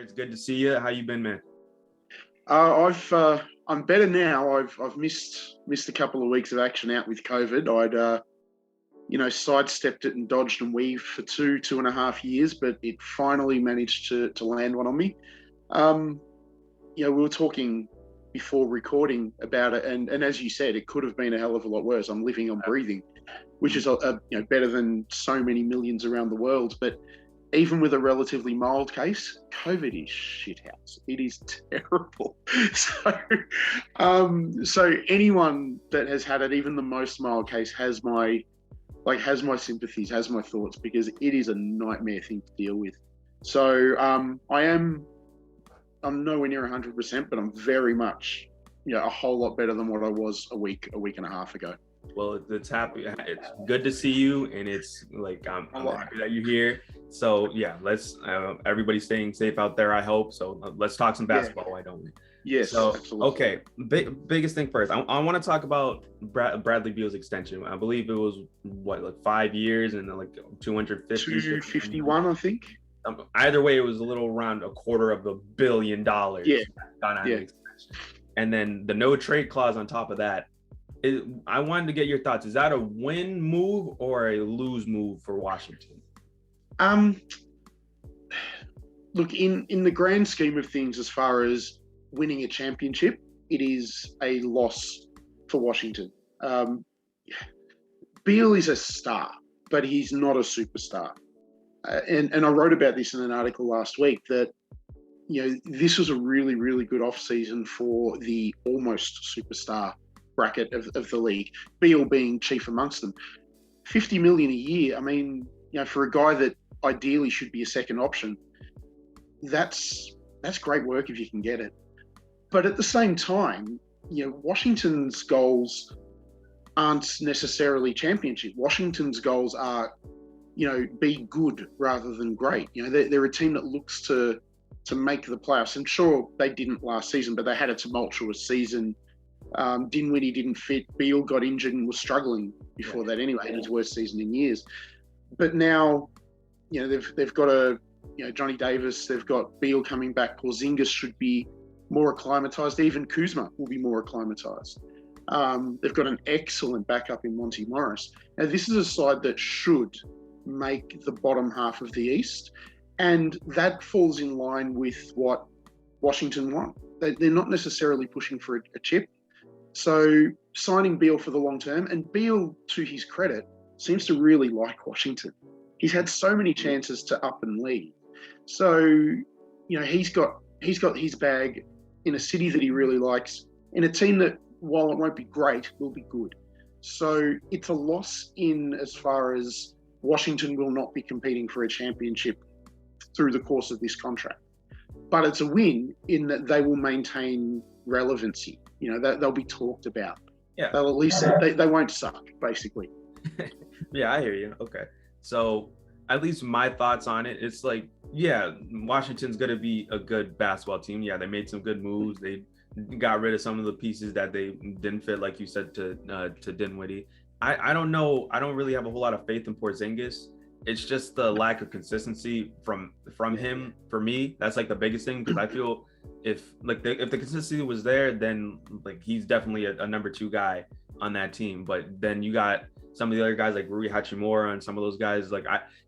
It's good to see you. How you been, man? I'm better now. I've missed a couple of weeks of action out with COVID. I'd sidestepped it and dodged and weaved for 2.5 years, but it finally managed to land one on me. We were talking before recording about it, and as you said, it could have been a hell of a lot worse. I'm living, I'm breathing, which is better than so many millions around the world. But even with a relatively mild case, COVID is shithouse. It is terrible. So anyone that has had it, even the most mild case, has my sympathies, has my thoughts, because it is a nightmare thing to deal with. So I'm nowhere near 100%, but I'm very much, a whole lot better than what I was a week and a half ago. Well, it's happy. It's good to see you, and it's like I'm happy that you're here. So yeah, let's everybody's staying safe out there, I hope. So let's talk some basketball. Why don't we? Yes. So Absolutely. okay, biggest thing first. I want to talk about Bradley Beal's extension. I believe it was 5 years and then 250, 251, I think. Either way, it was a little around $250 million. Yeah. And then the no trade clause on top of that. I wanted to get your thoughts. Is that a win move or a lose move for Washington? Look, in the grand scheme of things, as far as winning a championship, it is a loss for Washington. Beal is a star, but he's not a superstar. And I wrote about this in an article last week that, this was a really, really good offseason for the almost superstar bracket of the league, Beal being chief amongst them. $50 million a year, I mean, for a guy that ideally should be a second option, that's great work if you can get it. But at the same time, Washington's goals aren't necessarily championship. Washington's goals are, be good rather than great. They're a team that looks to make the playoffs. I'm sure they didn't last season, but they had a tumultuous season. Dinwiddie didn't fit. Beal got injured and was struggling before that anyway, in his worst season in years. But now, they've got Johnny Davis, they've got Beal coming back. Porzingis should be more acclimatized. Even Kuzma will be more acclimatized. They've got an excellent backup in Monty Morris. Now, this is a side that should make the bottom half of the East, and that falls in line with what Washington want. They're not necessarily pushing for a chip. So signing Beal for the long term, and Beal, to his credit, seems to really like Washington. He's had so many chances to up and leave. So, he's got his bag in a city that he really likes, in a team that, while it won't be great, will be good. So it's a loss in as far as Washington will not be competing for a championship through the course of this contract. But it's a win in that they will maintain relevancy. They'll be talked about. Yeah. They'll at least they won't suck, basically. Yeah, I hear you. Okay. So at least my thoughts on it, it's Washington's going to be a good basketball team. Yeah, they made some good moves. They got rid of some of the pieces that they didn't fit, like you said, to Dinwiddie. I don't know. I don't really have a whole lot of faith in Porzingis. It's just the lack of consistency from him. For me, that's the biggest thing, because I feel if the consistency was there, then he's definitely a number 2 guy on that team. But then you got some of the other guys like Rui Hachimura and some of those guys.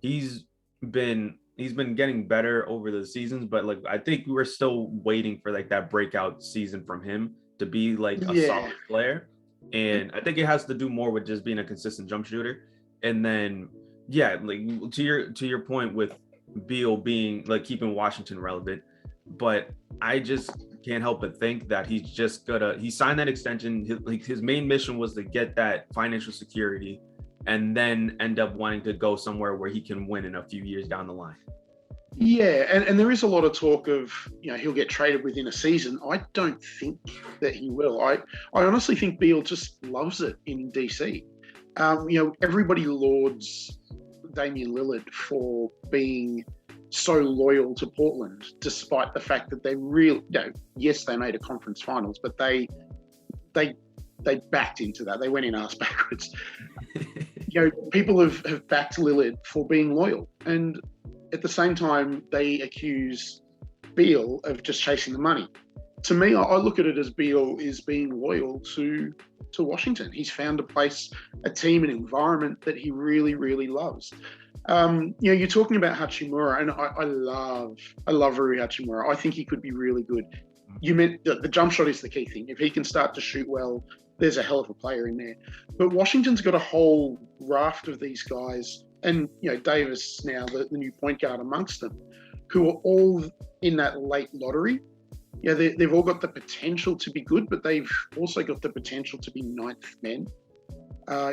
He's been getting better over the seasons, but I think we're still waiting for that breakout season from him to be a solid player. And I think it has to do more with just being a consistent jump shooter. And then to your point with Beal being keeping Washington relevant, but I just can't help but think that he signed that extension. His main mission was to get that financial security and then end up wanting to go somewhere where he can win in a few years down the line. Yeah, and there is a lot of talk of, he'll get traded within a season. I don't think that he will. I honestly think Beal just loves it in DC. Everybody lauds Damian Lillard for being so loyal to Portland, despite the fact that they yes, they made a conference finals, but they backed into that. They went in ass backwards. People have backed Lillard for being loyal, and at the same time, they accuse Beal of just chasing the money. To me, I look at it as Beal is being loyal to Washington. He's found a team, an environment that he really, really loves. You're talking about Hachimura, and I love Rui Hachimura. I think he could be really good. You meant the jump shot is the key thing. If he can start to shoot well, there's a hell of a player in there. But Washington's got a whole raft of these guys, and Davis now, the new point guard amongst them, who are all in that late lottery. They've all got the potential to be good, but they've also got the potential to be ninth men.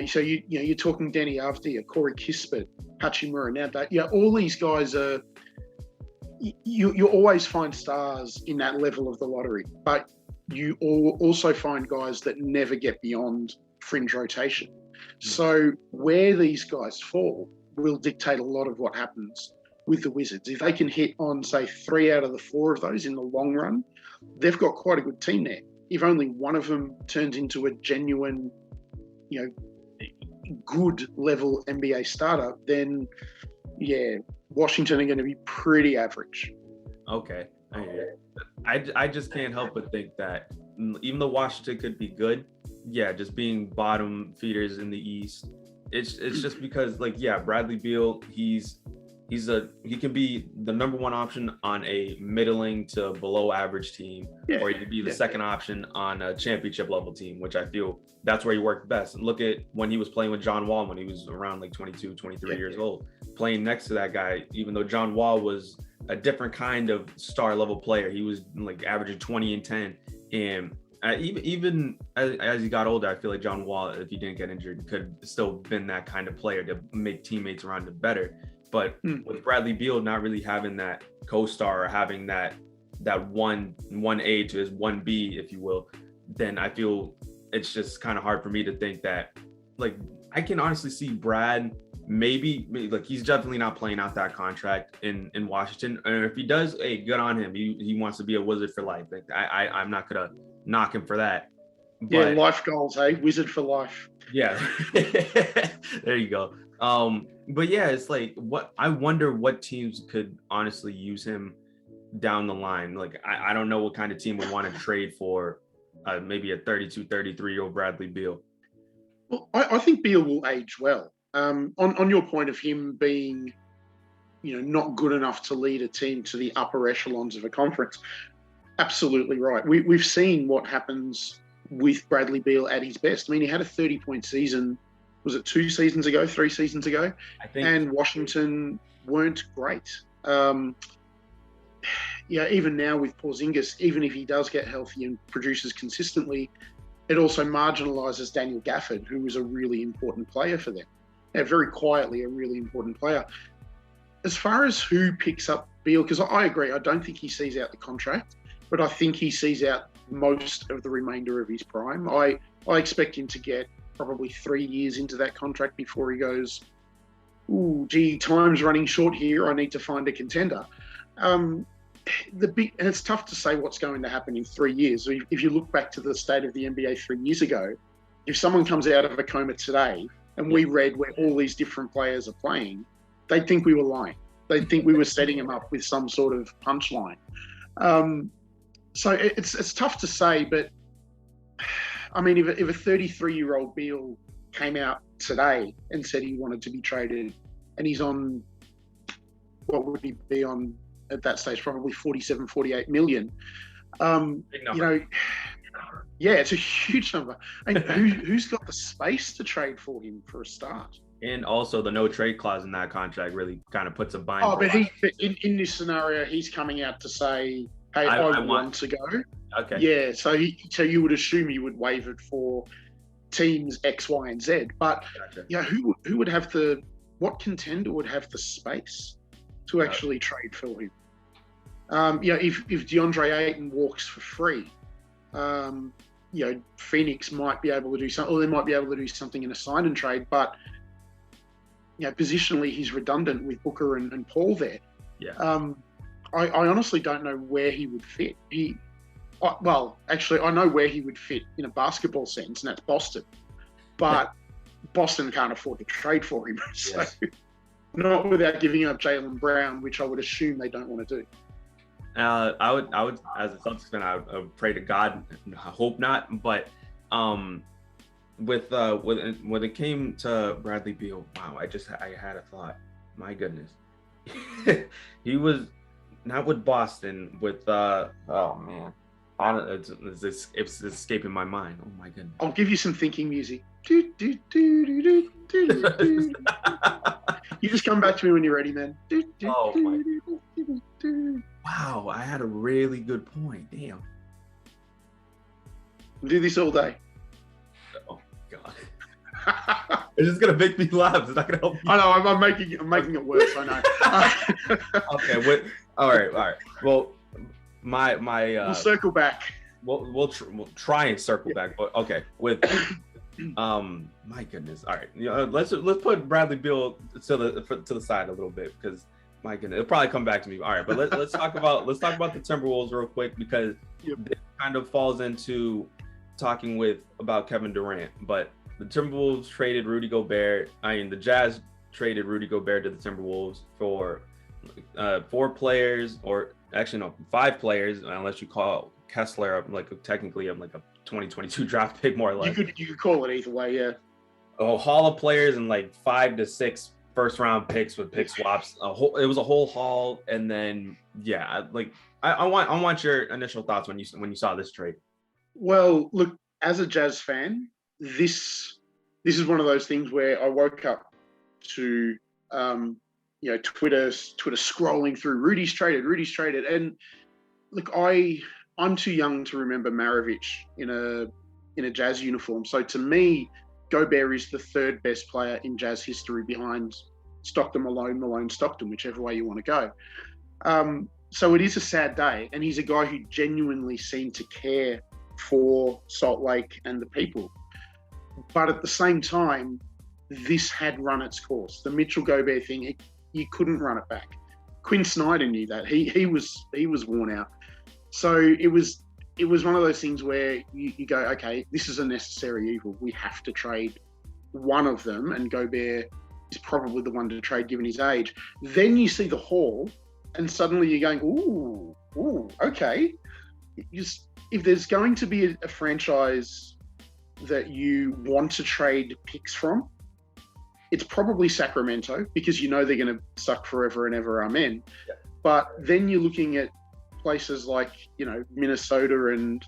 So you're talking Danny Avdia, Corey Kispert, Hachimura. Now, all these guys are. You always find stars in that level of the lottery, but you also find guys that never get beyond fringe rotation. So where these guys fall will dictate a lot of what happens with the Wizards. If they can hit on, say, 3 out of the 4 of those in the long run, they've got quite a good team there. If only one of them turns into a genuine, good level NBA starter, then Washington are going to be pretty average. Okay. I just can't help but think that even though Washington could be good, just being bottom feeders in the East, it's just because Bradley Beal, he can be the number one option on a middling to below average team, or he could be the second option on a championship level team, which I feel that's where he worked best. And look at when he was playing with John Wall when he was around 22, 23 years old, playing next to that guy, even though John Wall was a different kind of star level player. He was averaging 20 and 10. And even as he got older, I feel like John Wall, if he didn't get injured, could still been that kind of player to make teammates around him better. But with Bradley Beal not really having that co-star or having that 1A to his 1B, if you will, then I feel it's just kind of hard for me to think that, I can honestly see Brad maybe he's definitely not playing out that contract in Washington. And if he does, hey, good on him. He wants to be a Wizard for life. I'm not gonna knock him for that. But, life goals, hey, Wizard for life. Yeah, there you go. But it's what I wonder what teams could honestly use him down the line. I don't know what kind of team would want to trade for maybe a 32, 33-year-old Bradley Beal. Well, I think Beal will age well. On your point of him being, not good enough to lead a team to the upper echelons of a conference, absolutely right. We've seen what happens with Bradley Beal at his best. I mean, he had a 30-point season. Was it 3 seasons ago? I think. And Washington weren't great. Even now with Porzingis, even if he does get healthy and produces consistently, it also marginalises Daniel Gafford, who was a really important player for them. Very quietly, a really important player. As far as who picks up Beal, because I agree, I don't think he sees out the contract, but I think he sees out most of the remainder of his prime. I expect him to get probably 3 years into that contract before he goes, time's running short here, I need to find a contender. And it's tough to say what's going to happen in 3 years. If you look back to the state of the NBA 3 years ago, if someone comes out of a coma today and we read where all these different players are playing, they'd think we were lying. They'd think we were setting them up with some sort of punchline. So it's tough to say, but I mean, if a 33-year-old Beal came out today and said he wanted to be traded, and he's on, what would he be on at that stage? Probably 47, 48 million. It's a huge number. And who's got the space to trade for him for a start? And also the no trade clause in that contract really kind of puts a bind. Oh, but in this scenario, he's coming out to say, hey, I want to go. Okay. Yeah, so you would assume he would waive it for teams X, Y, and Z. But who would have what contender would have the space to actually trade for him? If DeAndre Ayton walks for free, Phoenix might be able to do something, or they might be able to do something in a sign and trade. But positionally, he's redundant with Booker and Paul there. Yeah. I honestly don't know where he would fit. Actually, I know where he would fit in a basketball sense, and that's Boston. But Boston can't afford to trade for him. So not without giving up Jaylen Brown, which I would assume they don't want to do. I would, as a Celtics fan, I would pray to God. I hope not, but when it came to Bradley Beal, wow, I had a thought. My goodness, he was not with Boston. With oh man, it's escaping my mind. Oh my goodness. I'll give you some thinking music. You just come back to me when you're ready, man. Oh my. Wow, I had a really good point. Damn. We'll do this all day. Oh God. It's just gonna make me laugh. It's not gonna help me. I know. I'm making it worse. I know. Okay. All right. Well, my. We'll circle back. We'll try and circle back. But okay. With my goodness. All right. Let's put Bradley Beal to the side a little bit, because my goodness, it'll probably come back to me. All right, but let's talk about the Timberwolves real quick, because it kind of falls into talking about Kevin Durant. But the Timberwolves traded Rudy Gobert. The Jazz traded Rudy Gobert to the Timberwolves for 4 players, or actually no, 5 players, unless you call Kessler technically a 2022 draft pick, more or less. You could call it either way, yeah. A haul of players and 5 to 6 first round picks with pick swaps. It was a whole haul, and then I want your initial thoughts when you saw this trade. Well, look, as a Jazz fan, this is one of those things where I woke up to Twitter scrolling through Rudy's traded, and look, I'm too young to remember Maravich in a Jazz uniform. So to me, Gobert is the 3rd best player in Jazz history, behind Stockton, Malone, Stockton, whichever way you want to go. So it is a sad day, and he's a guy who genuinely seemed to care for Salt Lake and the people. But at the same time, this had run its course. The Mitchell Gobert thing, you couldn't run it back. Quinn Snyder knew that. He was worn out. So it was one of those things where you go, okay, this is a necessary evil. We have to trade one of them, and Gobert is probably the one to trade given his age. Then you see the haul, and suddenly you're going, ooh, okay. If there's going to be a franchise that you want to trade picks from, it's probably Sacramento, because they're going to suck forever and ever, amen. Yeah. But then you're looking at places like, Minnesota and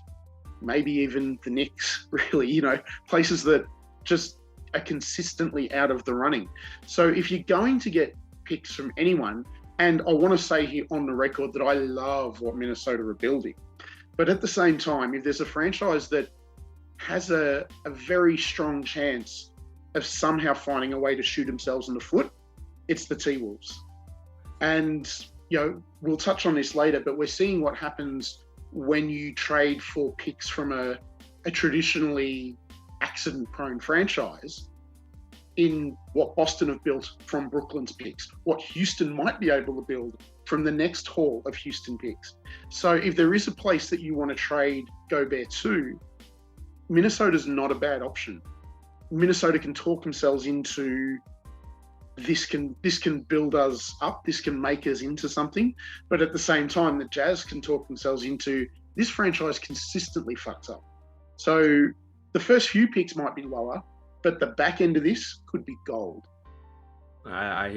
maybe even the Knicks, really, places that just are consistently out of the running. So if you're going to get picks from anyone, and I want to say here on the record that I love what Minnesota are building, but at the same time, if there's a franchise that has a very strong chance of somehow finding a way to shoot themselves in the foot, it's the T-Wolves. And we'll touch on this later, but we're seeing what happens when you trade for picks from a traditionally accident-prone franchise, in what Boston have built from Brooklyn's picks, what Houston might be able to build from the next haul of Houston picks. So if there is a place that you want to trade Gobert to, Minnesota's not a bad option. Minnesota can talk themselves into this can build us up, this can make us into something, but at the same time, the Jazz can talk themselves into this franchise consistently fucks up. So the first few picks might be lower, but the back end of this could be gold. I'm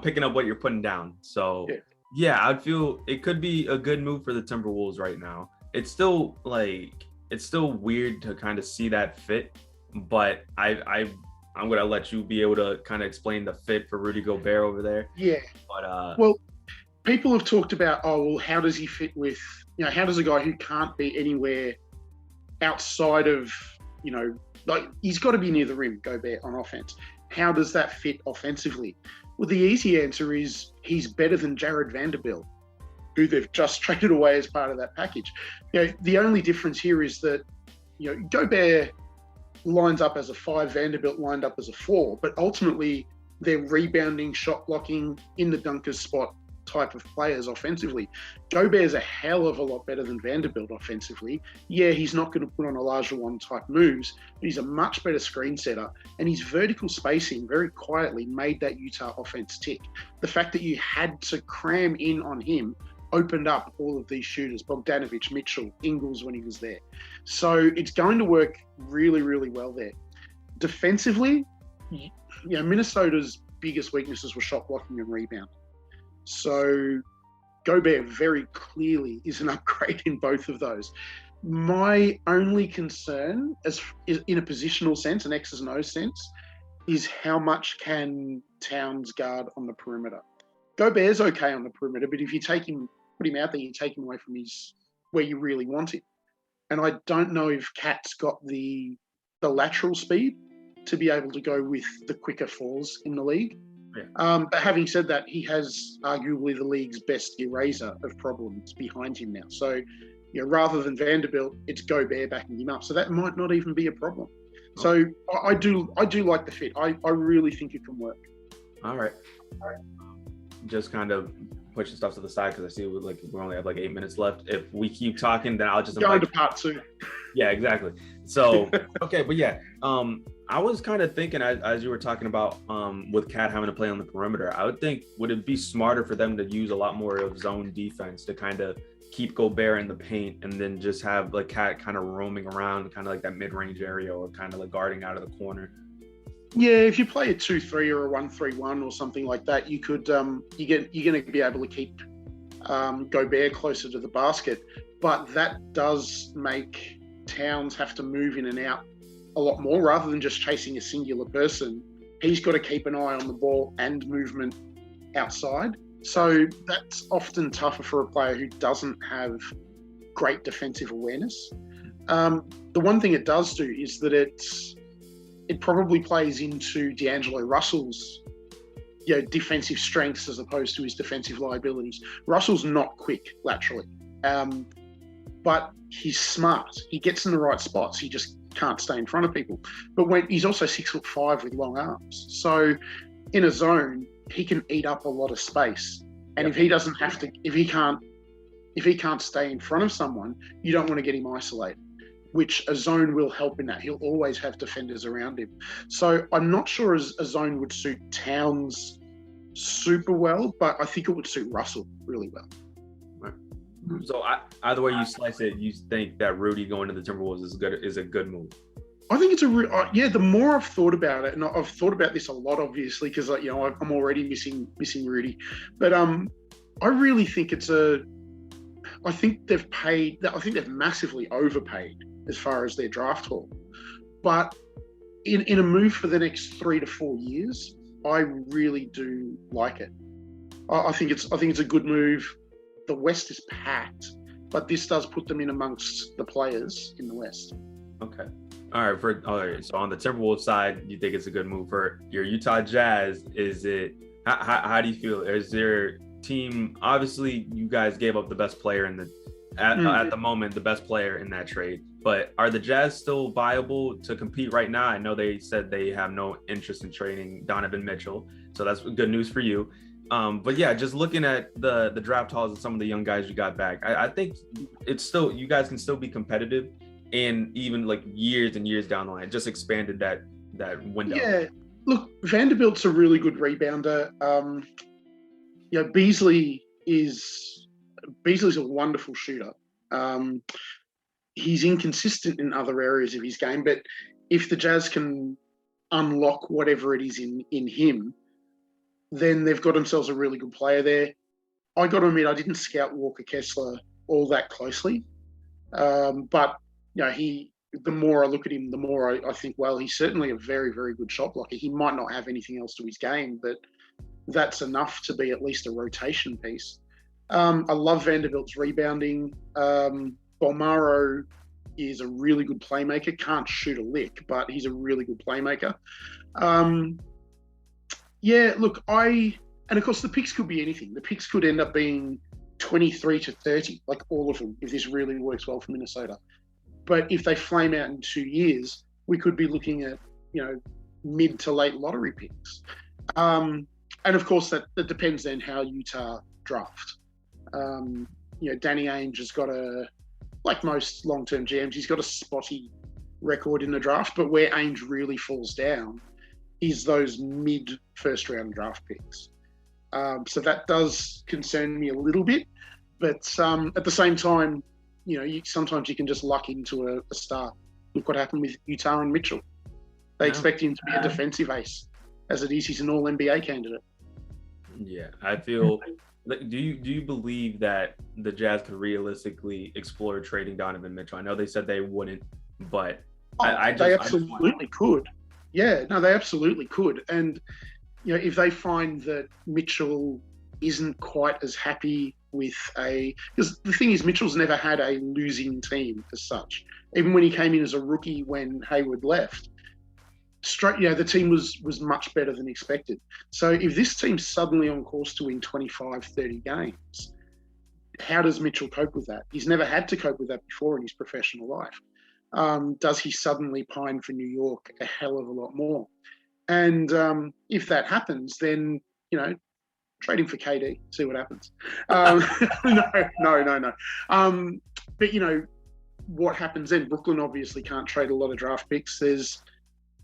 picking up what you're putting down. So yeah, I feel it could be a good move for the Timberwolves right now. It's still weird to kind of see that fit, but I'm going to let you be able to kind of explain the fit for Rudy Gobert over there. Yeah. But well, people have talked about, how does he fit with, how does a guy who can't be anywhere outside of, he's got to be near the rim, Gobert, on offense. How does that fit offensively? Well, the easy answer is he's better than Jarrod Vanderbilt, who they've just traded away as part of that package. The only difference here is that, Gobert lines up as a 5, Vanderbilt lined up as a 4, but ultimately they're rebounding, shot blocking, in the dunker's spot type of players offensively. Gobert's a hell of a lot better than Vanderbilt offensively. Yeah, he's not going to put on Olajuwon type moves, but he's a much better screen setter, and his vertical spacing very quietly made that Utah offense tick. The fact that you had to cram in on him opened up all of these shooters, Bogdanovich, Mitchell, Ingles when he was there. So it's going to work really, really well there. Defensively, Minnesota's biggest weaknesses were shot blocking and rebound. So Gobert very clearly is an upgrade in both of those. My only concern, is in a positional sense, an X's and O's sense, is how much can Towns guard on the perimeter. Gobert's okay on the perimeter, but if you put him out there, you take him away from where you really want him. And I don't know if Cat's got the lateral speed to be able to go with the quicker falls in the league. Yeah. But having said that, he has arguably the league's best eraser of problems behind him now. So, rather than Vanderbilt, it's Gobert backing him up. So that might not even be a problem. Oh. So I do like the fit. I really think it can work. All right. Just kind of pushing stuff to the side because I see we only have 8 minutes left. If we keep talking, then I'll just go into part 2. Yeah, exactly. So okay, but yeah, I was kind of thinking as you were talking about with Cat having to play on the perimeter, I would think, would it be smarter for them to use a lot more of zone defense to kind of keep Gobert in the paint and then just have Cat kind of roaming around kind of that mid-range area or kind of guarding out of the corner? Yeah, if you play a 2-3 or a 1-3-1 or something like that, you could you're going to be able to keep Gobert closer to the basket, but that does make Towns have to move in and out a lot more rather than just chasing a singular person. He's got to keep an eye on the ball and movement outside. So that's often tougher for a player who doesn't have great defensive awareness. The one thing it does do is that it probably plays into D'Angelo Russell's defensive strengths as opposed to his defensive liabilities. Russell's not quick laterally, but he's smart. He gets in the right spots. He just can't stay in front of people. But when he's also 6'5" with long arms, so in a zone he can eat up a lot of space. And if he doesn't have to, if he can't stay in front of someone, you don't want to get him isolated, which a zone will help in that. He'll always have defenders around him. So I'm not sure a zone would suit Towns super well, but I think it would suit Russell really well. Right. So either way you slice it, you think that Rudy going to the Timberwolves is a good move? I think it's the more I've thought about it, and I've thought about this a lot, obviously, because I'm already missing Rudy, but I really think I think they've massively overpaid as far as their draft haul, but in a move for the next 3 to 4 years, I really do like it. I think it's a good move. The West is packed, but this does put them in amongst the players in the West. Okay. All right. So on the Timberwolves side, you think it's a good move. For your Utah Jazz, how do you feel? Is their team, obviously you guys gave up the best player at the moment, the best player in that trade, but are the Jazz still viable to compete right now? I know they said they have no interest in trading Donovan Mitchell, so that's good news for you. But yeah, just looking at the draft hauls and some of the young guys you got back, I think it's still, you guys can still be competitive, and even years and years down the line, just expanded that window. Yeah, look, Vanderbilt's a really good rebounder. Beasley's a wonderful shooter. He's inconsistent in other areas of his game, but if the Jazz can unlock whatever it is in him, then they've got themselves a really good player there. I got to admit, I didn't scout Walker Kessler all that closely, but the more I look at him, the more I think, well, he's certainly a very, very good shot blocker. He might not have anything else to his game, but that's enough to be at least a rotation piece. I love Vanderbilt's rebounding. Bolmaro is a really good playmaker. Can't shoot a lick, but he's a really good playmaker. And of course the picks could be anything. The picks could end up being 23 to 30, like all of them, if this really works well for Minnesota. But if they flame out in 2 years, we could be looking at, mid to late lottery picks. And of course, that depends then how Utah draft. Danny Ainge has got like most long-term GMs, he's got a spotty record in the draft, but where Ainge really falls down is those mid-first round draft picks. So that does concern me a little bit, but at the same time, sometimes you can just luck into a start. Look what happened with Utah and Mitchell. They expect him to be a defensive ace. As it is, he's an all-NBA candidate. Yeah, I feel. Do you believe that the Jazz could realistically explore trading Donovan Mitchell? I know they said they wouldn't, but they absolutely could. Yeah, no, they absolutely could. And if they find that Mitchell isn't quite as happy with because the thing is, Mitchell's never had a losing team as such. Even when he came in as a rookie when Hayward left, the team was much better than expected. So if this team's suddenly on course to win 25, 30 games, how does Mitchell cope with that? He's never had to cope with that before in his professional life. Does he suddenly pine for New York a hell of a lot more? And if that happens, then, trade him for KD, see what happens. No. But, what happens then? Brooklyn obviously can't trade a lot of draft picks. There's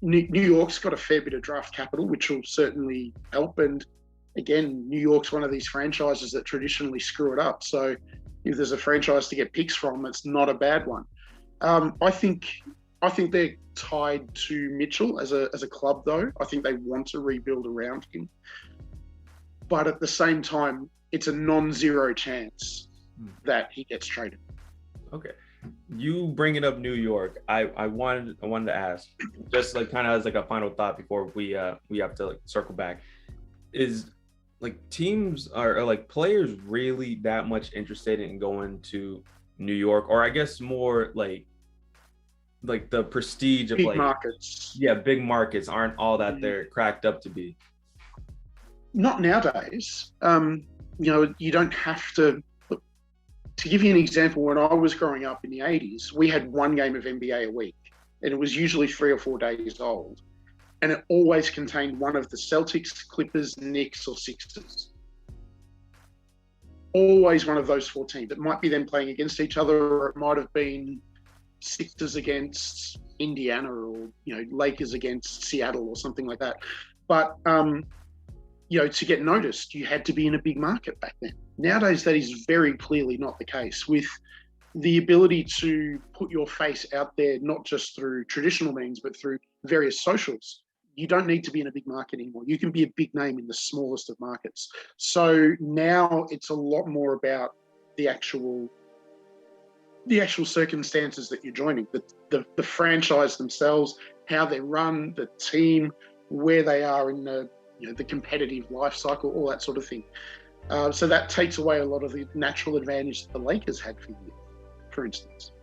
New York's got a fair bit of draft capital, which will certainly help. And again, New York's one of these franchises that traditionally screw it up. So if there's a franchise to get picks from, it's not a bad one. I think they're tied to Mitchell as a club, though. I think they want to rebuild around him. But at the same time, it's a non-zero chance that he gets traded. Okay. You bringing up New York, I wanted to ask, just like kind of as like a final thought before we have to like circle back, is like teams are like players really that much interested in going to New York, or I guess more like the prestige of big like markets. Yeah, big markets aren't all that they're cracked up to be. Not nowadays. You don't have to. To give you an example, when I was growing up in the 80s, we had one game of NBA a week, and it was usually 3 or 4 days old. And it always contained one of the Celtics, Clippers, Knicks, or Sixers. Always one of those 4 teams. It might be them playing against each other, or it might have been Sixers against Indiana, or Lakers against Seattle, or something like that. But to get noticed, you had to be in a big market back then. Nowadays, that is very clearly not the case. With the ability to put your face out there, not just through traditional means, but through various socials, you don't need to be in a big market anymore. You can be a big name in the smallest of markets. So now it's a lot more about the actual circumstances that you're joining, the franchise themselves, how they run, the team, where they are in the competitive life cycle, all that sort of thing. So that takes away a lot of the natural advantage that the Lakers had for instance.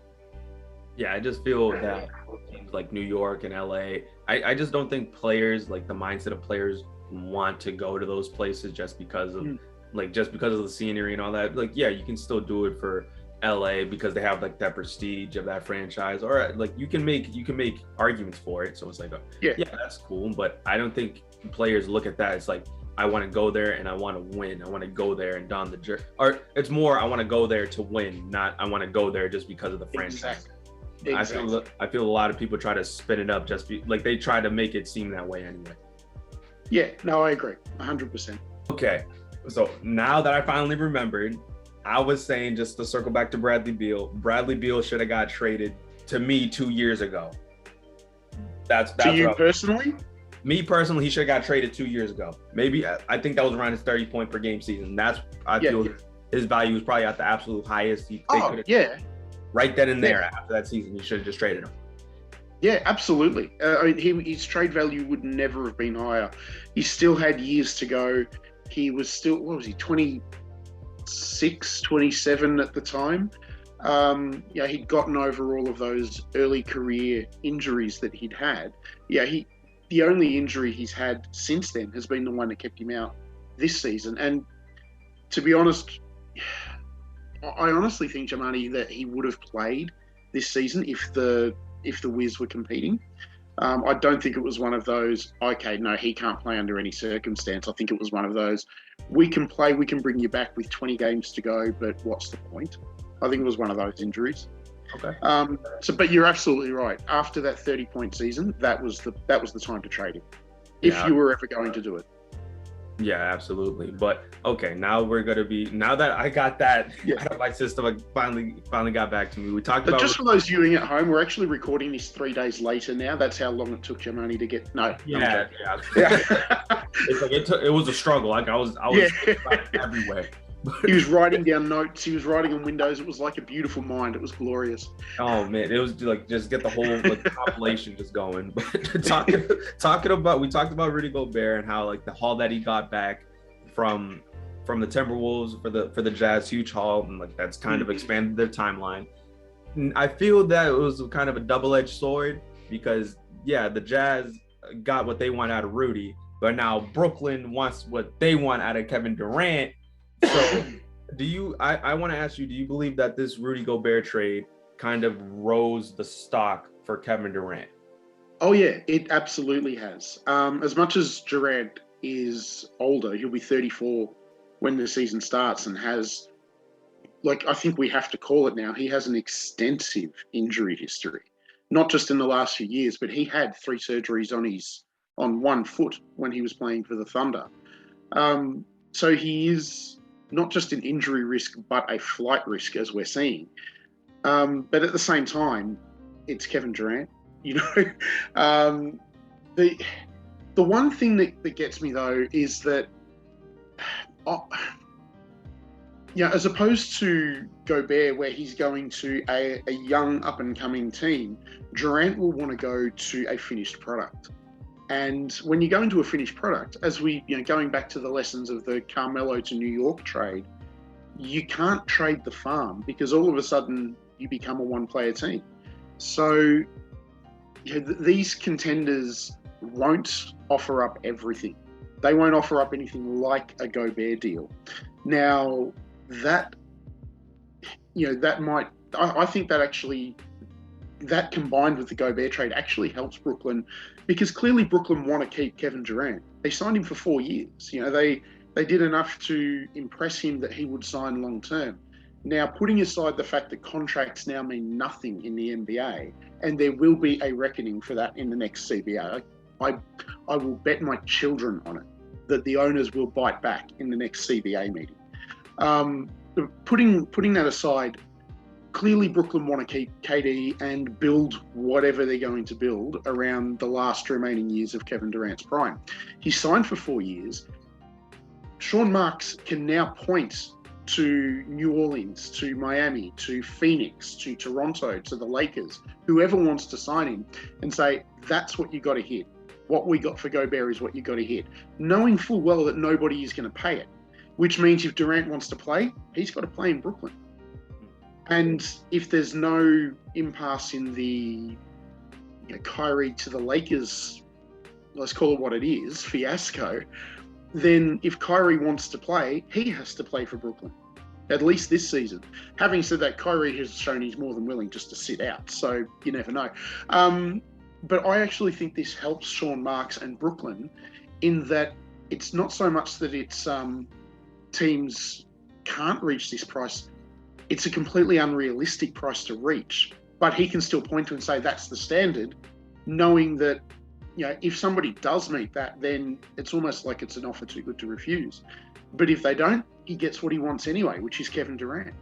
Yeah, I just feel that teams like New York and LA, I just don't think players, like the mindset of players, want to go to those places just because of the scenery and all that. Like, yeah, you can still do it for LA because they have like that prestige of that franchise, or like you can make arguments for it. So it's like, yeah, that's cool. But I don't think players look at that. It's like, I want to go there and I want to win. I want to go there and don the jersey. Or it's more, I want to go there to win, not I want to go there just because of the franchise. Exactly. I feel a lot of people try to spin it up they try to make it seem that way anyway. Yeah, no, I agree, 100%. Okay, so now that I finally remembered, I was saying, just to circle back to Bradley Beal should have got traded to me 2 years ago. That's to you personally? Me personally, he should have got traded 2 years ago. Maybe I think that was around his 30 point per game season. I feel his value was probably at the absolute highest. Right then and there after that season, he should have just traded him. Yeah, absolutely. His trade value would never have been higher. He still had years to go. He was still, 26, 27 at the time. He'd gotten over all of those early career injuries that he'd had. The only injury he's had since then has been the one that kept him out this season. And to be honest, I honestly think, Jiarmani, that he would have played this season if the Wiz were competing. I don't think it was one of those, okay, no, he can't play under any circumstance. I think it was one of those, we can play, we can bring you back with 20 games to go, but what's the point? I think it was one of those injuries. Okay. But you're absolutely right. After that 30-point season, that was the time to trade him, if Yeah. you were ever going to do it. Yeah, absolutely. But okay, now that I got that out of my system, I finally got back to me. We talked about just for those viewing at home, we're actually recording this 3 days later now. That's how long it took Jiarmani to get. No. Yeah. It's like it was a struggle. Like I was everywhere. He was writing down notes. He was writing on windows. It was like a beautiful mind. It was glorious. Oh man, it was like just get the whole compilation just going. But talking about, we talked about Rudy Gobert and how like the haul that he got back from the Timberwolves for the Jazz, huge haul, and like that's kind of expanded their timeline. I feel that it was kind of a double-edged sword because the Jazz got what they want out of Rudy, but now Brooklyn wants what they want out of Kevin Durant. So I want to ask you, do you believe that this Rudy Gobert trade kind of rose the stock for Kevin Durant? Oh yeah, it absolutely has. As much as Jarrod is older, he'll be 34 when the season starts and has, like, I think we have to call it now, he has an extensive injury history, not just in the last few years, but he had 3 surgeries on one foot when he was playing for the Thunder. So he is not just an injury risk, but a flight risk, as we're seeing. But at the same time, it's Kevin Durant. You know, the one thing that gets me though is that, as opposed to Gobert, where he's going to a young up and coming team, Durant will want to go to a finished product. And when you go into a finished product, as we, going back to the lessons of the Carmelo to New York trade, you can't trade the farm because all of a sudden you become a one-player team. So these contenders won't offer up everything. They won't offer up anything like a Gobert deal. Now, that might, I think that actually, that combined with the Gobert trade actually helps Brooklyn, because clearly Brooklyn want to keep Kevin Durant. They signed him for 4 years. They did enough to impress him that he would sign long term. Now, putting aside the fact that contracts now mean nothing in the NBA, and there will be a reckoning for that in the next CBA, I will bet my children on it that the owners will bite back in the next CBA meeting. Putting that aside, clearly Brooklyn want to keep KD and build whatever they're going to build around the last remaining years of Kevin Durant's prime. He signed for 4 years. Sean Marks can now point to New Orleans, to Miami, to Phoenix, to Toronto, to the Lakers, whoever wants to sign him, and say, that's what you got to hit. What we got for Gobert is what you got to hit. Knowing full well that nobody is going to pay it, which means if Durant wants to play, he's got to play in Brooklyn. And if there's no impasse in the Kyrie to the Lakers, let's call it what it is, fiasco, then if Kyrie wants to play, he has to play for Brooklyn, at least this season. Having said that, Kyrie has shown he's more than willing just to sit out, so you never know. But I actually think this helps Sean Marks and Brooklyn in that it's not so much that it's teams can't reach this price. It's a completely unrealistic price to reach, but he can still point to and say that's the standard, knowing that, if somebody does meet that, then it's almost like it's an offer too good to refuse. But if they don't, he gets what he wants anyway, which is Kevin Durant.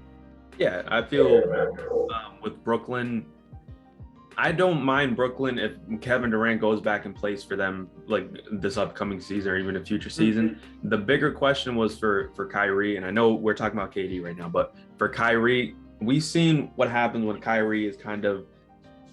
Yeah, I feel with Brooklyn, I don't mind Brooklyn if Kevin Durant goes back and plays for them like this upcoming season or even a future season. Mm-hmm. The bigger question was for Kyrie, and I know we're talking about KD right now, but for Kyrie, we've seen what happens when Kyrie is kind of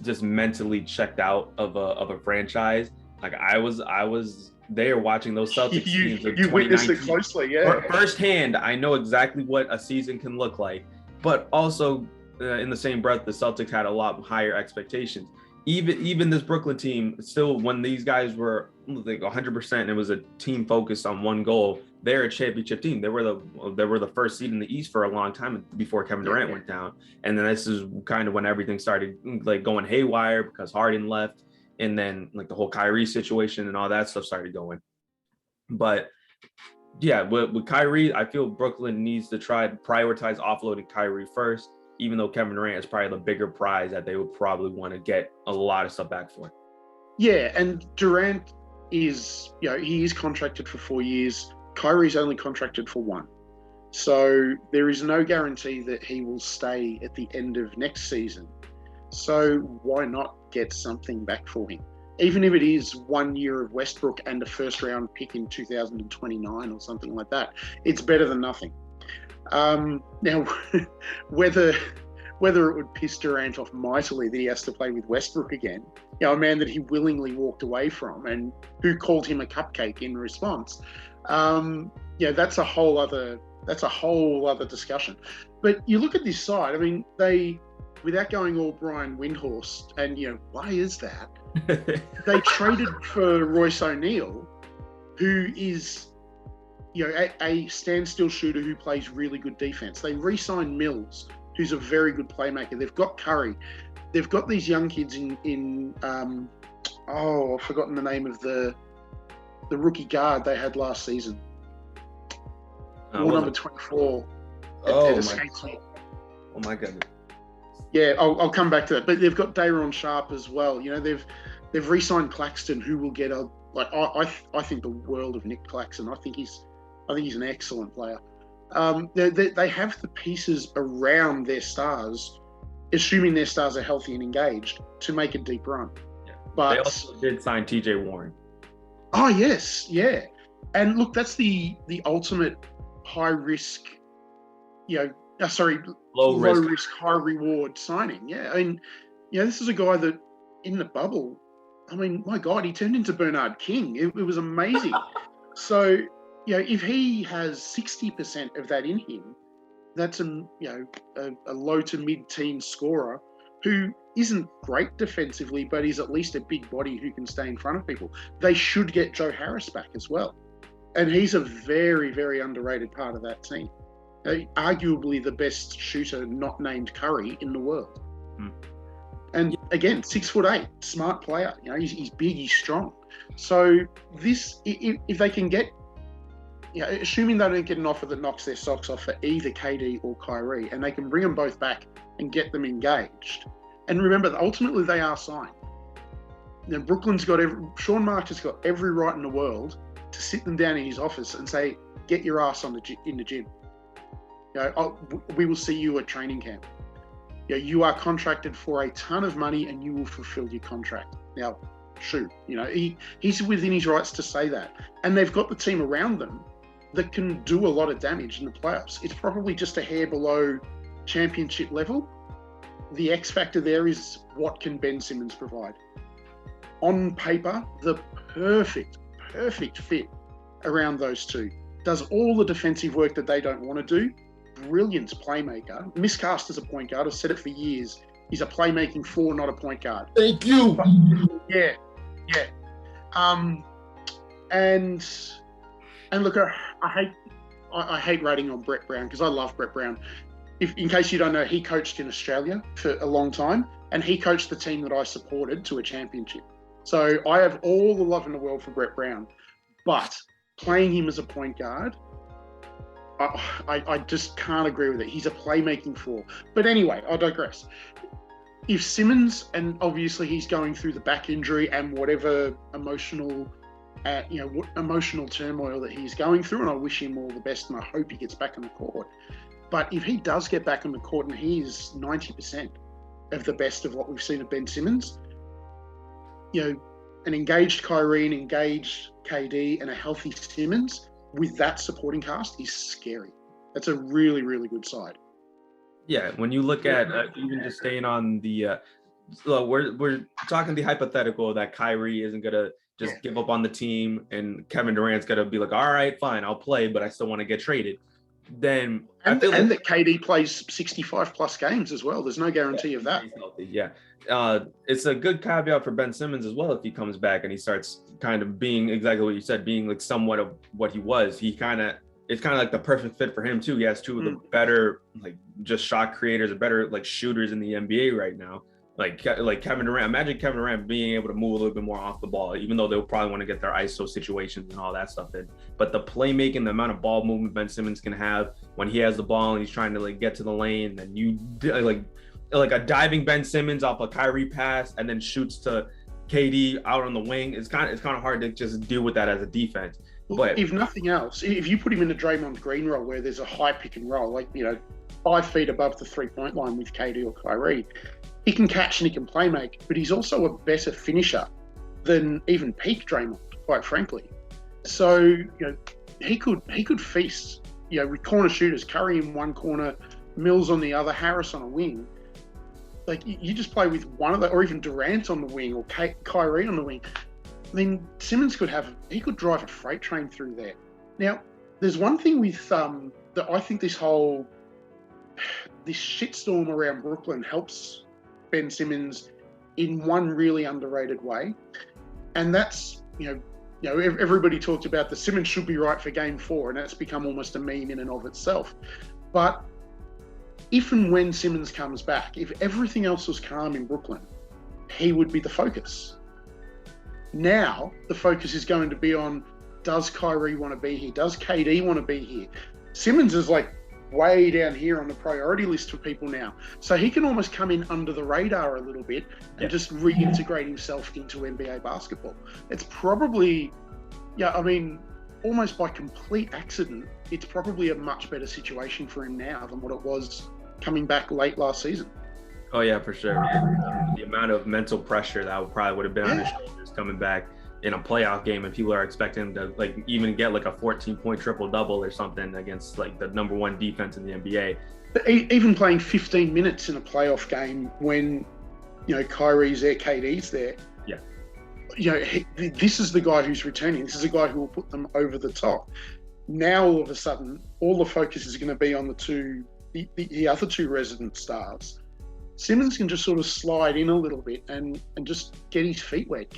just mentally checked out of a franchise. Like I was there watching those Celtics teams. You witnessed it closely, yeah. Firsthand, I know exactly what a season can look like, but also in the same breath, the Celtics had a lot higher expectations. Even this Brooklyn team, still, when these guys were like 100%, it was a team focused on one goal. They're a championship team. They were the first seed in the East for a long time before Kevin Durant went down. And then this is kind of when everything started like going haywire because Harden left. And then like the whole Kyrie situation and all that stuff started going. But yeah, with Kyrie, I feel Brooklyn needs to try to prioritize offloading Kyrie first, even though Kevin Durant is probably the bigger prize that they would probably want to get a lot of stuff back for. Yeah, and Durant is, he is contracted for 4 years. Kyrie's only contracted for 1. So there is no guarantee that he will stay at the end of next season. So why not get something back for him? Even if it is 1 year of Westbrook and a first round pick in 2029 or something like that, it's better than nothing. Now, whether it would piss Durant off mightily that he has to play with Westbrook again, a man that he willingly walked away from and who called him a cupcake in response, that's a whole other discussion. But you look at this side, I mean, they, without going all Brian Windhorst, and why is that? They traded for Royce O'Neal, who is, a standstill shooter who plays really good defense. They re-signed Mills, who's a very good playmaker. They've got Curry. They've got these young kids in I've forgotten the name of the rookie guard they had last season. Number 24. Oh my goodness. Yeah, I'll come back to that. But they've got Day'Ron Sharpe as well. They've re-signed Claxton, who will get I think the world of Nick Claxton. I think he's an excellent player. They have the pieces around their stars, assuming their stars are healthy and engaged, to make a deep run. Yeah. But they also did sign TJ Warren. Oh yes, yeah. And look, that's the ultimate high risk, low risk, high reward signing. Yeah, I mean, this is a guy that in the bubble, I mean, my God, he turned into Bernard King. It was amazing. So, if he has 60% of that in him, that's a low to mid-teen scorer who isn't great defensively, but is at least a big body who can stay in front of people. They should get Joe Harris back as well. And he's a very, very underrated part of that team. Arguably the best shooter not named Curry in the world. Mm. And again, 6'8", smart player. He's big, he's strong. So this, if they can get, assuming they don't get an offer that knocks their socks off for either KD or Kyrie, and they can bring them both back and get them engaged. And remember, ultimately they are signed. Brooklyn's got Sean Marks has got every right in the world to sit them down in his office and say, "Get your ass in the gym. We will see you at training camp. You are contracted for a ton of money and you will fulfill your contract." Now, shoot, he's within his rights to say that. And they've got the team around them that can do a lot of damage in the playoffs. It's probably just a hair below championship level. The X factor there is, what can Ben Simmons provide? On paper, the perfect fit around those two. Does all the defensive work that they don't want to do. Brilliant playmaker. Miscast as a point guard. I've said it for years. He's a playmaking 4, not a point guard. Thank you. But, yeah. And look, I hate rating on Brett Brown because I love Brett Brown. In case you don't know, he coached in Australia for a long time, and he coached the team that I supported to a championship. So I have all the love in the world for Brett Brown, but playing him as a point guard, I just can't agree with it. He's a playmaking 4. But anyway, I digress. If Simmons, and obviously he's going through the back injury and whatever emotional turmoil that he's going through, and I wish him all the best and I hope he gets back on the court. But if he does get back on the court and he is 90% of the best of what we've seen of Ben Simmons, an engaged Kyrie, an engaged KD, and a healthy Simmons with that supporting cast is scary. That's a really, really good side. Yeah, when you look at even just staying on the, we're talking the hypothetical that Kyrie isn't gonna just give up on the team, and Kevin Durant's gonna be like, all right, fine, I'll play, but I still want to get traded. Then that KD plays 65 plus games as well. There's no guarantee of that. Yeah, it's a good caveat for Ben Simmons as well if he comes back and he starts kind of being exactly what you said, being like somewhat of what he was. It's kind of like the perfect fit for him too. He has two of the better just shot creators, better shooters in the NBA right now. Like Kevin Durant. Imagine Kevin Durant being able to move a little bit more off the ball, even though they'll probably want to get their ISO situations and all that stuff in. But the playmaking, the amount of ball movement Ben Simmons can have when he has the ball and he's trying to like get to the lane, and you like a diving Ben Simmons off a Kyrie pass and then shoots to KD out on the wing. It's kind of hard to just deal with that as a defense. But if nothing else, if you put him in a Draymond Green role where there's a high pick and roll, like 5 feet above the 3-point line with KD or Kyrie, he can catch and he can play make, but he's also a better finisher than even peak Draymond, quite frankly. So, he could feast, with corner shooters, Curry in one corner, Mills on the other, Harris on a wing. Like, you just play with one of the, or even Durant on the wing, or Kyrie on the wing. I mean, Simmons could drive a freight train through there. Now, there's one thing with that I think this shitstorm around Brooklyn helps Ben Simmons in one really underrated way, and that's everybody talked about the Simmons should be right for Game 4, and that's become almost a meme in and of itself. But if and when Simmons comes back, if everything else was calm in Brooklyn, he would be the focus. Now the focus is going to be on, does Kyrie want to be here? Does KD want to be here? Simmons is like way down here on the priority list for people now. So he can almost come in under the radar a little bit and just reintegrate himself into NBA basketball. It's probably, almost by complete accident, it's probably a much better situation for him now than what it was coming back late last season. Oh yeah, for sure. The amount of mental pressure that would have been on his shoulders coming back in a playoff game, and people are expecting him to like even get like a 14-point triple-double or something against like the number 1 defense in the NBA. But even playing 15 minutes in a playoff game when Kyrie's there, KD's there. Yeah. This is the guy who's returning. This is a guy who will put them over the top. Now all of a sudden, all the focus is going to be on the other 2 resident stars. Simmons can just sort of slide in a little bit and just get his feet wet,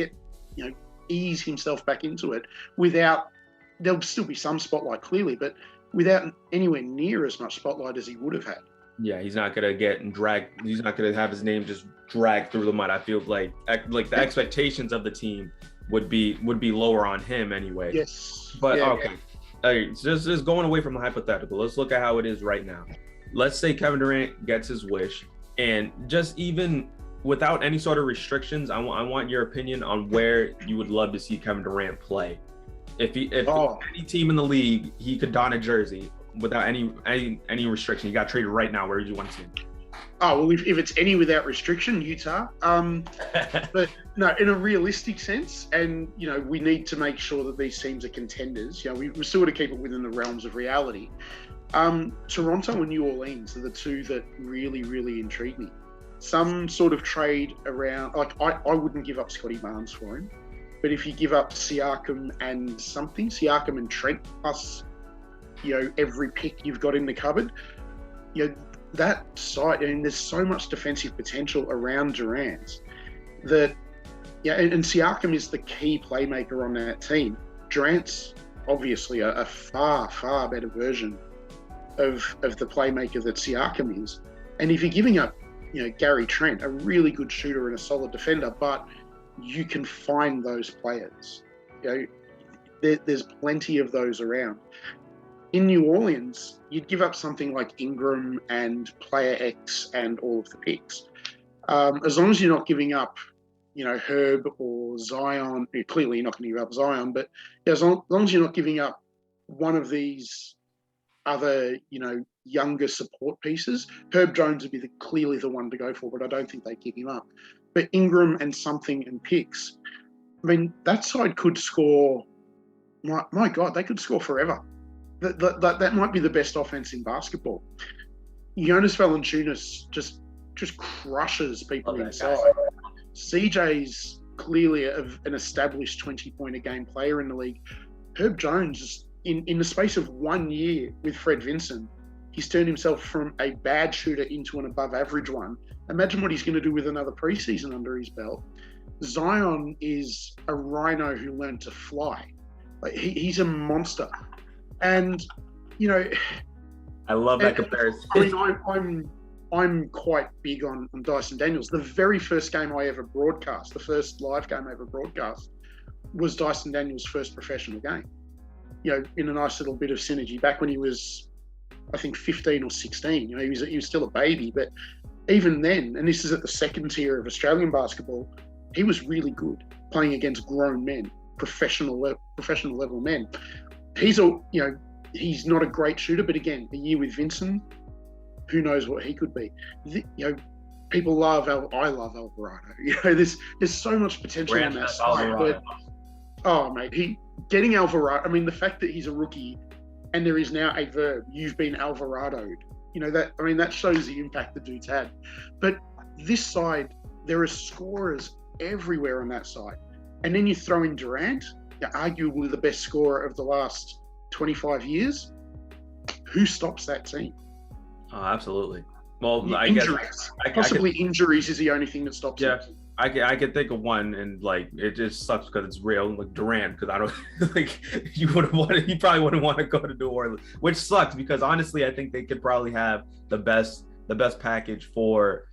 ease himself back into it without, there'll still be some spotlight clearly, but without anywhere near as much spotlight as he would have had. Yeah, he's not going to get dragged. He's not going to have his name just dragged through the mud. I feel like the expectations of the team would be lower on him anyway. Yes. But okay. All right, so just going away from the hypothetical, let's look at how it is right now. Let's say Kevin Durant gets his wish, and just even without any sort of restrictions, I want your opinion on where you would love to see Kevin Durant play. If any team in the league, he could don a jersey without any restriction. He got traded right now. Where do you want to see him? Oh, well, if it's any without restriction, Utah. But no, in a realistic sense, and we need to make sure that these teams are contenders. We still got to keep it within the realms of reality. Toronto and New Orleans are the 2 that really, really intrigue me. Some sort of trade around, like I wouldn't give up Scotty Barnes for him, but if you give up Siakam and Trent plus, every pick you've got in the cupboard, that side, and there's so much defensive potential around Durant that, and Siakam is the key playmaker on that team. Durant's obviously a far, far better version of the playmaker that Siakam is. And if you're giving up, Gary Trent, a really good shooter and a solid defender, but you can find those players. There's plenty of those around. In New Orleans, you'd give up something like Ingram and Player X and all of the picks. As long as you're not giving up, Herb or Zion. Clearly, you're not going to give up Zion, but as long as you're not giving up one of these other, younger support pieces, Herb Jones would be clearly the one to go for, but I don't think they give him up. But Ingram and something and picks, I mean, that side could score. My God, they could score forever. That might be the best offense in basketball. Jonas Valanciunas just crushes people inside. CJ's clearly an established 20-point-a-game player in the league. Herb Jones, in the space of 1 year with Fred Vinson, he's turned himself from a bad shooter into an above-average one. Imagine what he's going to do with another preseason under his belt. Zion is a rhino who learned to fly. Like, he's a monster. And, I love that comparison. I mean, I'm quite big on Dyson Daniels. The very first game I ever broadcast, the first live game I ever broadcast, was Dyson Daniels' first professional game. In a nice little bit of synergy back when he was, I think, 15 or 16. He was still a baby, but even then, and this is at the second tier of Australian basketball, he was really good playing against grown men, professional level men. He's not a great shooter, but again, a year with Vincent, who knows what he could be. People love I love Alvarado. There's so much potential on that side. But, getting Alvarado. I mean, the fact that he's a rookie, and there is now a verb. You've been Alvarado'd. That shows the impact the dude's had. But this side, there are scorers everywhere on that side, and then you throw in Durant, arguably the best scorer of the last 25 years. Who stops that team? Oh, absolutely. Well, injuries. Injuries is the only thing that stops it. I could think of one, and it just sucks because it's real, like Durant, because I don't you probably wouldn't want to go to New Orleans, which sucks because honestly I think they could probably have the best package for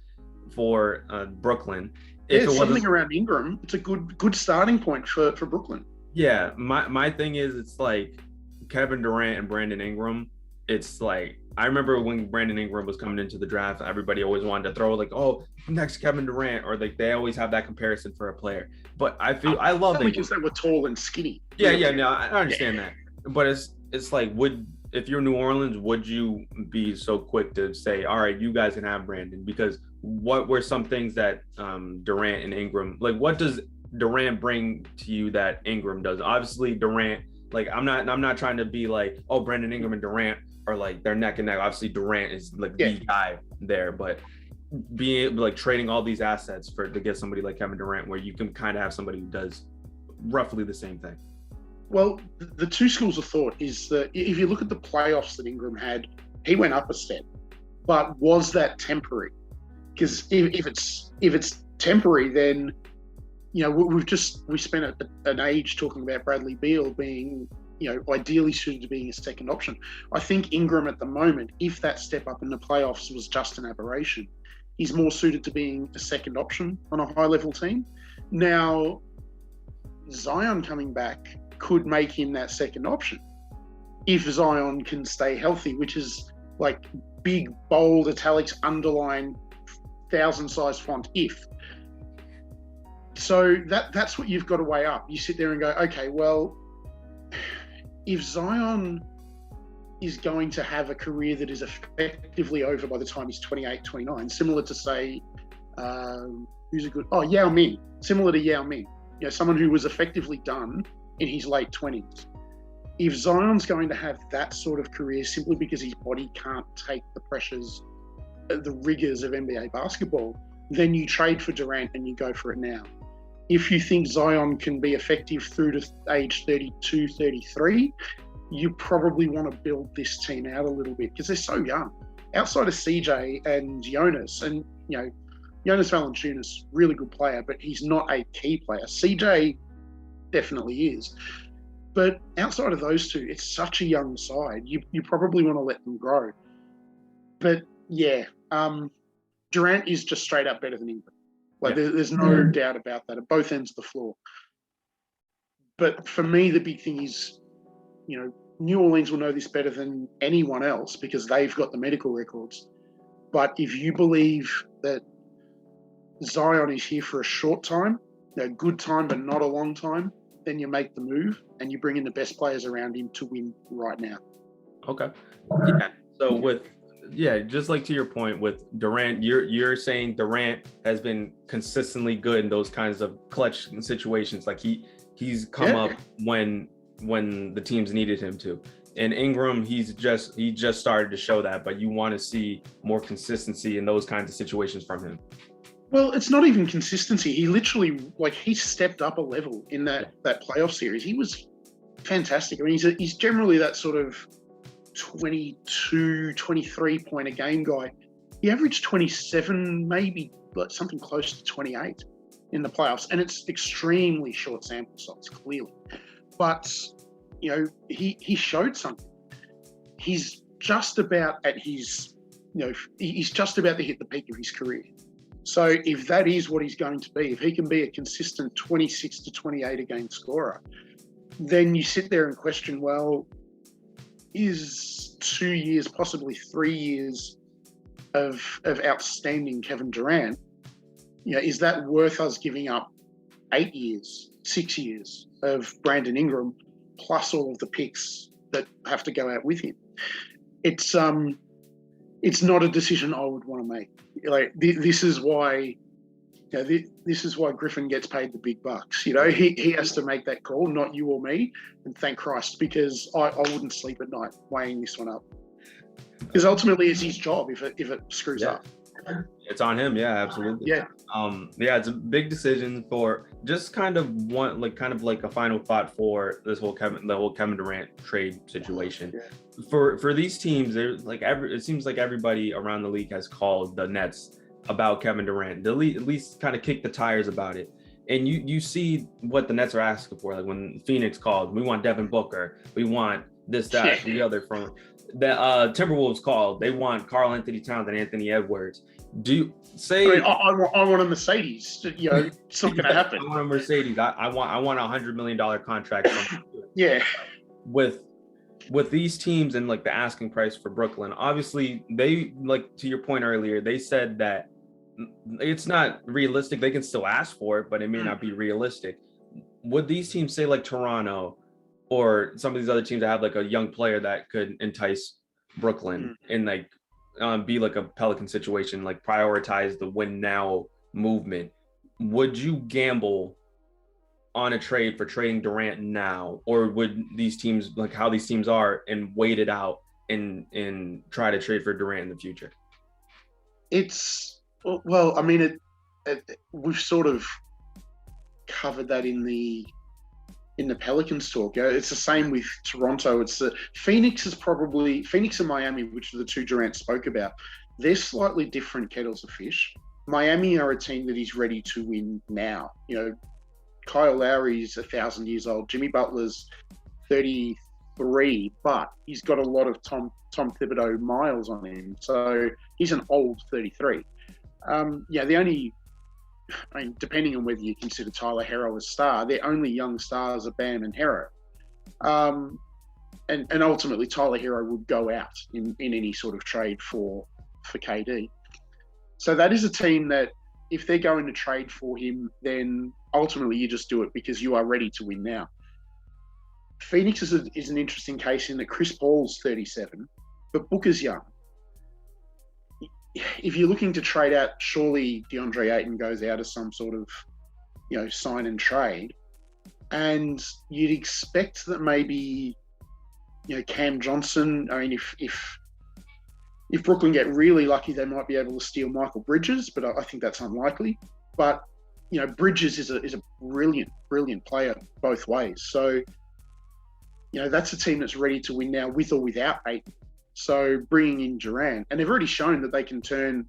Brooklyn. If something around Ingram, it's a good starting point for Brooklyn. Yeah, my thing is, it's like Kevin Durant and Brandon Ingram. It's like, I remember when Brandon Ingram was coming into the draft, everybody always wanted to throw next Kevin Durant, or they always have that comparison for a player. But I love that because they were tall and skinny. Yeah, no, I understand that. But it's like, if you're New Orleans, would you be so quick to say, all right, you guys can have Brandon? Because what were some things that Durant and Ingram, what does Durant bring to you that Ingram does? Obviously Durant, I'm not trying to be like, oh, Brandon Ingram and Durant are they're neck and neck. Obviously Durant is the guy there, but being able trading all these assets to get somebody like Kevin Durant, where you can kind of have somebody who does roughly the same thing. Well, the two schools of thought is that if you look at the playoffs that Ingram had, he went up a step, but was that temporary? Because if it's temporary, then we spent an age talking about Bradley Beal being ideally suited to being a second option. I think Ingram at the moment, if that step up in the playoffs was just an aberration, he's more suited to being a second option on a high level team. Now, Zion coming back could make him that second option if Zion can stay healthy, which is big, bold, italics, underline, 1,000-size font, if. So that's what you've got to weigh up. You sit there and go, okay, well, if Zion is going to have a career that is effectively over by the time he's 28, 29, similar to, say, Yao Ming, similar to Yao Ming, someone who was effectively done in his late 20s. If Zion's going to have that sort of career simply because his body can't take the pressures, the rigors of NBA basketball, then you trade for Durant and you go for it now. If you think Zion can be effective through to age 32, 33, you probably want to build this team out a little bit because they're so young. Outside of CJ and Jonas, and Jonas Valanciunas, really good player, but he's not a key player. CJ definitely is. But outside of those two, it's such a young side. You probably want to let them grow. But Durant is just straight up better than Ingram. There's no doubt about that at both ends of the floor. But for me, the big thing is, New Orleans will know this better than anyone else because they've got the medical records. But if you believe that Zion is here for a short time, a good time, but not a long time, then you make the move and you bring in the best players around him to win right now. Okay. Yeah. So just to your point with Durant, you're saying Durant has been consistently good in those kinds of clutch situations. He's come up when the teams needed him to. And Ingram, he just started to show that, but you want to see more consistency in those kinds of situations from him. Well, it's not even consistency. He literally, he stepped up a level in that playoff series. He was fantastic. I mean, he's generally that sort of 22, 23 point a game guy. He averaged 27, maybe something close to 28 in the playoffs. And it's extremely short sample size, clearly. But, he showed something. He's just about at his he's just about to hit the peak of his career. So if that is what he's going to be, if he can be a consistent 26 to 28 a game scorer, then you sit there and question, well, is 2 years, possibly 3 years of outstanding Kevin Durant, is that worth us giving up 8 years, 6 years of Brandon Ingram plus all of the picks that have to go out with him? It's not a decision I would want to make. Like this is why, this is why Griffin gets paid the big bucks. He has to make that call, not you or me. And thank Christ, because I wouldn't sleep at night weighing this one up. Because ultimately, it's his job if it screws up. It's on him. Yeah, absolutely. Yeah. It's a big decision for just kind of a final thought for this whole Kevin Durant trade situation. Yeah. For these teams, there's it seems like everybody around the league has called the Nets about Kevin Durant. At least kind of kick the tires about it. And you see what the Nets are asking for. Like when Phoenix called, we want Devin Booker, we want this, that, the other. From the Timberwolves called, they want Karl Anthony Towns and Anthony Edwards. Do you say I want a Mercedes? It's not going to happen. I want a Mercedes. I want a $100 million contract. Yeah. With these teams and the asking price for Brooklyn, obviously they, to your point earlier, they said that it's not realistic. They can still ask for it, but it may not be realistic. Would these teams, say Toronto or some of these other teams that have a young player that could entice Brooklyn and be a Pelican situation, prioritize the win now movement, would you gamble on a trade for trading Durant now, or would these teams, how these teams are, and wait it out and try to trade for Durant in the future? We've sort of covered that in the Pelicans talk. It's the same with Toronto. It's Phoenix and Miami, which are the two Durant spoke about. They're slightly different kettles of fish. Miami are a team that is ready to win now. Kyle Lowry's 1,000 years old. Jimmy Butler's 33, but he's got a lot of Tom Thibodeau miles on him. So he's an old 33. Depending on whether you consider Tyler Herro a star, their only young stars are Bam and Herro. And ultimately Tyler Herro would go out in any sort of trade for KD. So that is a team that if they're going to trade for him, then ultimately you just do it because you are ready to win now. Phoenix is an interesting case in that Chris Paul's 37, but Booker's young. If you're looking to trade out, surely DeAndre Ayton goes out as some sort of, sign and trade. And you'd expect that maybe, Cam Johnson, if Brooklyn get really lucky, they might be able to steal Michael Bridges, but I think that's unlikely. But, Bridges is a brilliant, brilliant player both ways. So, that's a team that's ready to win now with or without Ayton. So bringing in Durant, and they've already shown that they can turn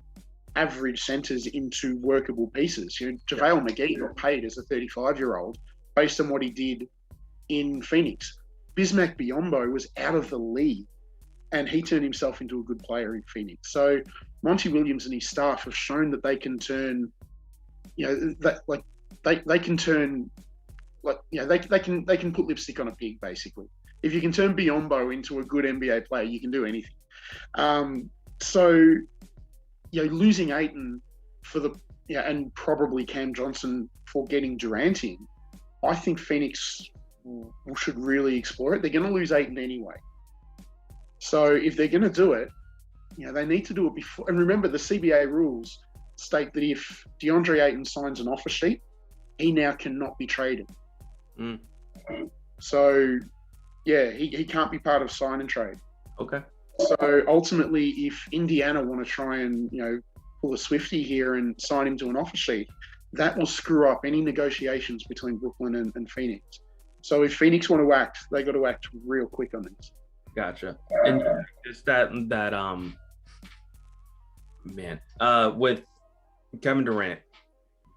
average centers into workable pieces. JaVale McGee got paid as a 35-year-old based on what he did in Phoenix. Bismack Biyombo was out of the league, and he turned himself into a good player in Phoenix. So Monty Williams and his staff have shown that they can turn, they can turn, they can put lipstick on a pig, basically. If you can turn Biyombo into a good NBA player, you can do anything. Losing Ayton and probably Cam Johnson for getting Durant in, I think Phoenix should really explore it. They're going to lose Ayton anyway. So if they're going to do it, they need to do it before. And remember, the CBA rules state that if DeAndre Ayton signs an offer sheet, he now cannot be traded. So, he can't be part of sign and trade. Okay. So ultimately, if Indiana want to try and, pull a Swiftie here and sign him to an offer sheet, that will screw up any negotiations between Brooklyn and Phoenix. So if Phoenix want to act, they got to act real quick on this. Gotcha. And it's that with Kevin Durant.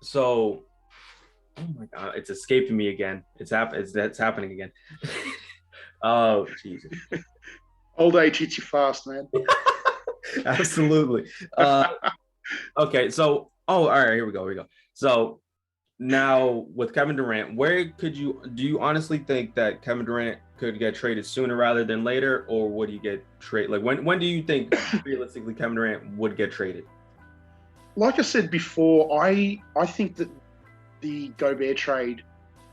So, oh my God, it's escaping me again. That's happening again. Oh, Jesus. Old age hits you fast, man. Absolutely. Okay, so all right, here we go. So now with Kevin Durant, do you honestly think that Kevin Durant could get traded sooner rather than later, or would he get traded? Like when do you think realistically Kevin Durant would get traded? Like I said before, I think that the Gobert trade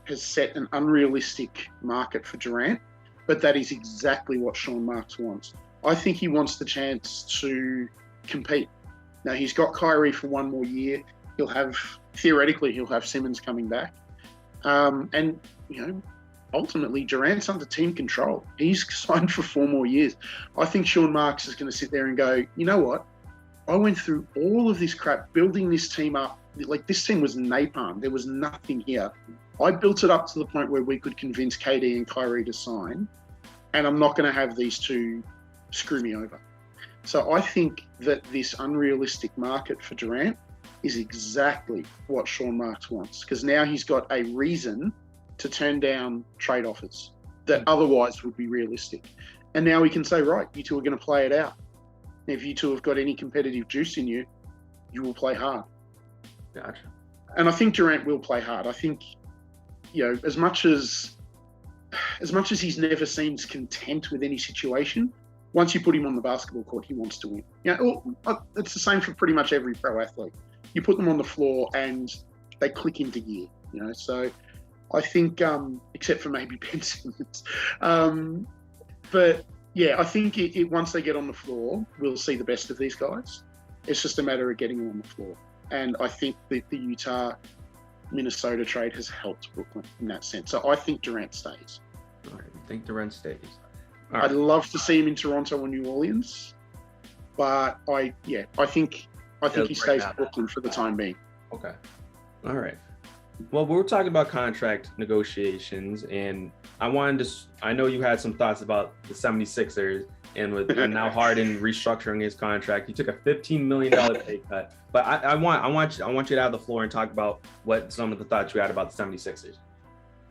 has set an unrealistic market for Durant, but that is exactly what Sean Marks wants. I think he wants the chance to compete. Now, he's got Kyrie for one more year. Theoretically, he'll have Simmons coming back. And, ultimately, Durant's under team control. He's signed for 4 more years. I think Sean Marks is going to sit there and go, you know what? I went through all of this crap, building this team up. Like, this team was napalm. There was nothing here. I built it up to the point where we could convince KD and Kyrie to sign, and I'm not going to have these two screw me over. So I think that this unrealistic market for Durant is exactly what Sean Marks wants, because now he's got a reason to turn down trade offers that otherwise would be realistic. And now we can say, right, you two are going to play it out. If you two have got any competitive juice in you, you will play hard. Gotcha. And I think Durant will play hard. I think, as much as he's never seems content with any situation, once you put him on the basketball court, he wants to win. It's the same for pretty much every pro athlete. You put them on the floor and they click into gear. So I think, except for maybe Ben Simmons, but yeah, I think once they get on the floor, we'll see the best of these guys. It's just a matter of getting them on the floor. And I think that the Utah-Minnesota trade has helped Brooklyn in that sense. So I think Durant stays. All right, I think Durant stays. Right. I'd love to see him in Toronto or New Orleans, but I think he stays in Brooklyn for the time being. Okay. All right. Well, we were talking about contract negotiations, and I know you had some thoughts about the 76ers and now Harden restructuring his contract. He took a $15 million pay cut. But I want you to have the floor and talk about what some of the thoughts you had about the 76ers.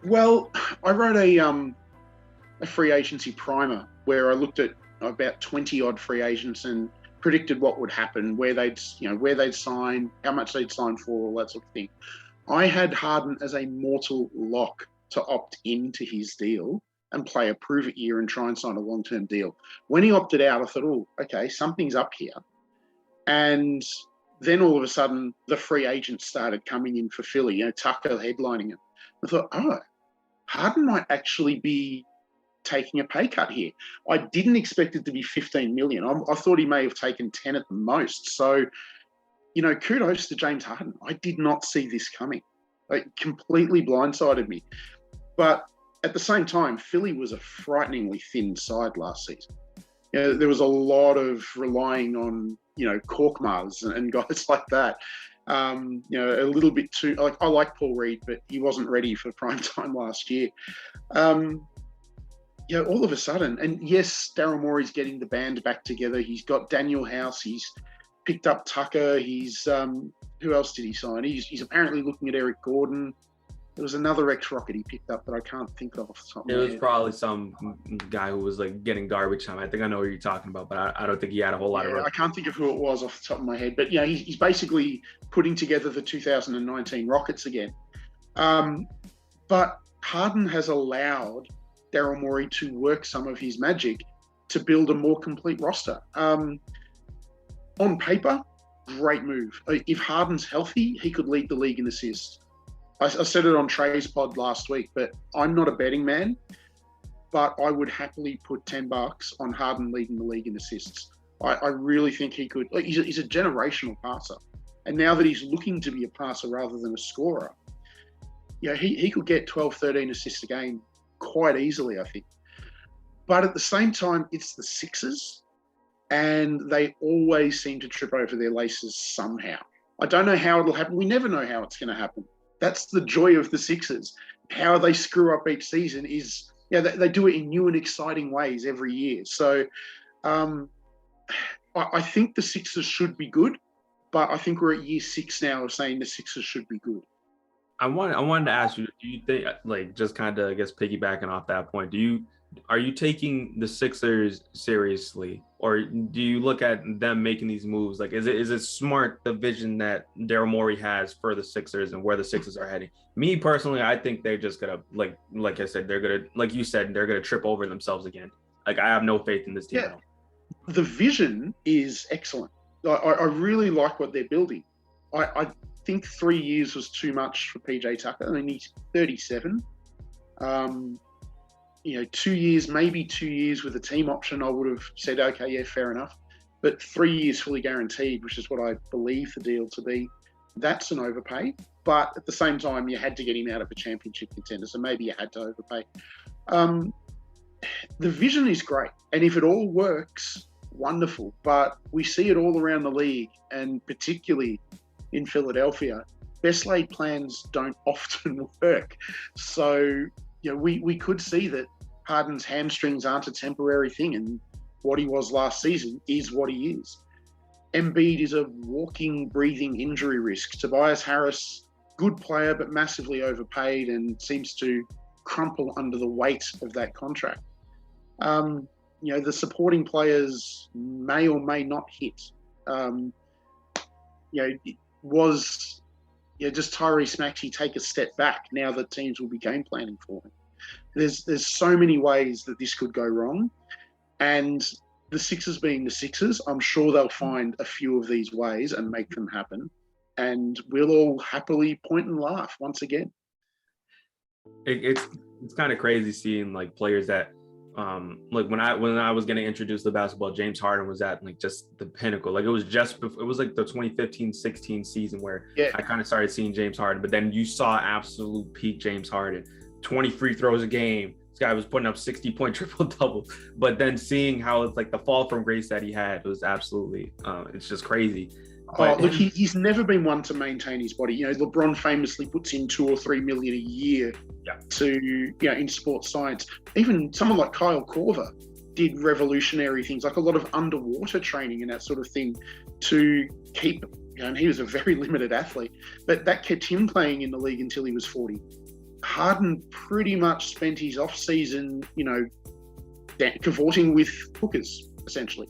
Well, I wrote a free agency primer where I looked at about 20 odd free agents and predicted what would happen, where they'd sign, how much they'd sign for, all that sort of thing. I had Harden as a mortal lock to opt into his deal and play a prove-it year and try and sign a long-term deal. When he opted out, I thought, oh, okay, something's up here. And then all of a sudden, the free agents started coming in for Philly, Tucker headlining it. I thought, Harden might actually be taking a pay cut here. I didn't expect it to be 15 million. I thought he may have taken 10 at the most. So, kudos to James Harden. I did not see this coming. It completely blindsided me. But at the same time, Philly was a frighteningly thin side last season. There was a lot of relying on, Korkmaz and guys like that. A little bit too, I like Paul Reed, but he wasn't ready for prime time last year. All of a sudden, and yes, Daryl Morey's getting the band back together. He's got Daniel House. He's picked up Tucker. He's who else did he sign? He's apparently looking at Eric Gordon. There was another ex-Rocket he picked up that I can't think of off the top of my head. It was probably some guy who was like getting garbage time. I think I know what you're talking about, but I don't think he had a whole lot of. I can't think of who it was off the top of my head, but he's basically putting together the 2019 Rockets again. But Harden has allowed Daryl Morey to work some of his magic to build a more complete roster. On paper, great move. If Harden's healthy, he could lead the league in assists. I said it on Trey's pod last week, but I'm not a betting man, but I would happily put $10 on Harden leading the league in assists. I really think he could. He's a generational passer. And now that he's looking to be a passer rather than a scorer, he could get 12, 13 assists a game quite easily, I think. But at the same time, it's the Sixers, and they always seem to trip over their laces somehow. I don't know how it'll happen. We never know how it's going to happen. That's the joy of the Sixers. How they screw up each season is, they do it in new and exciting ways every year. So I think the Sixers should be good, but I think we're at year 6 now of saying the Sixers should be good. I wanted to ask you, do you think, just kind of, I guess, piggybacking off that point, do are you taking the Sixers seriously, or do you look at them making these moves? Like, is it smart, the vision that Daryl Morey has for the Sixers and where the Sixers are heading? Me personally, I think they're just gonna like I said, they're gonna, like you said, they're gonna trip over themselves again. Like, I have no faith in this team at all. The vision is excellent. I really like what they're building. I think 3 years was too much for PJ Tucker. I mean, he's 37. 2 years, maybe 2 years with a team option, I would have said, okay, yeah, fair enough. But 3 years fully guaranteed, which is what I believe the deal to be, that's an overpay. But at the same time, you had to get him out of a championship contender, so maybe you had to overpay. The vision is great. And if it all works, wonderful. But we see it all around the league, and particularly in Philadelphia, best laid plans don't often work. So, we could see that Harden's hamstrings aren't a temporary thing, and what he was last season is what he is. Embiid is a walking, breathing injury risk. Tobias Harris, good player, but massively overpaid and seems to crumple under the weight of that contract. The supporting players may or may not hit. Does Tyrese Maxey take a step back now that teams will be game planning for him? There's so many ways that this could go wrong. And the Sixers being the Sixers, I'm sure they'll find a few of these ways and make them happen. And we'll all happily point and laugh once again. It's kind of crazy seeing like players that like when I was getting introduced to basketball, James Harden was at like just the pinnacle. Like it was like the 2015-16 season where I kind of started seeing James Harden, but then you saw absolute peak James Harden, 20 free throws a game. This guy was putting up 60-point triple-double, but then seeing how it's like the fall from grace that he had was absolutely it's just crazy. But look, he's never been one to maintain his body. LeBron famously puts in $2 or $3 million a year to, in sports science. Even someone like Kyle Korver did revolutionary things, like a lot of underwater training and that sort of thing to keep, and he was a very limited athlete, but that kept him playing in the league until he was 40. Harden pretty much spent his off season, cavorting with hookers, essentially.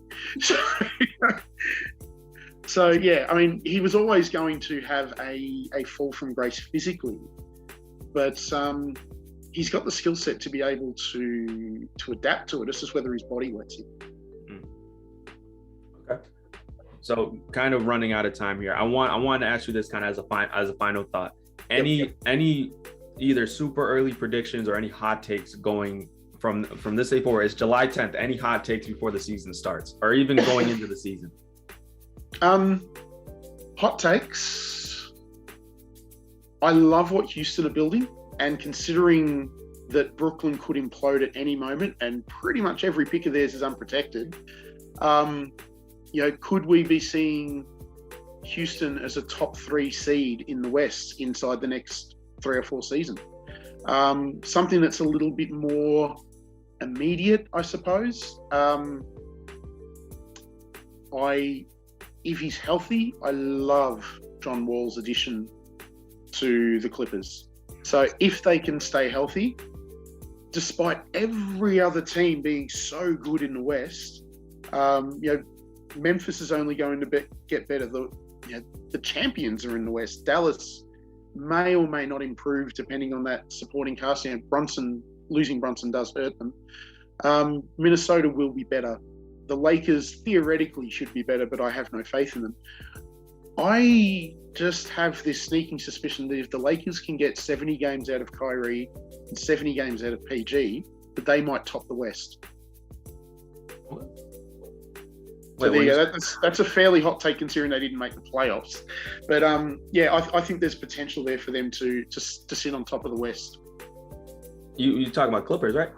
So, he was always going to have a fall from grace physically, but he's got the skill set to be able to adapt to it. It's just whether his body lets him. Okay. So, kind of running out of time here. I want to ask you this kind of as a final thought. Any either super early predictions or any hot takes going from this day forward? It's July 10th. Any hot takes before the season starts, or even going into the season? Hot takes. I love what Houston are building, and considering that Brooklyn could implode at any moment and pretty much every pick of theirs is unprotected, could we be seeing Houston as a top 3 seed in the West inside the next 3 or 4 seasons? Something that's a little bit more immediate, I suppose. If he's healthy, I love John Wall's addition to the Clippers. So if they can stay healthy, despite every other team being so good in the West, Memphis is only going to get better. The champions are in the West. Dallas may or may not improve depending on that supporting cast. Losing Brunson does hurt them. Minnesota will be better. The Lakers theoretically should be better, but I have no faith in them. I just have this sneaking suspicion that if the Lakers can get 70 games out of Kyrie and 70 games out of PG, that they might top the West. That's a fairly hot take considering they didn't make the playoffs. But I think there's potential there for them to sit on top of the West. You talking about Clippers, right?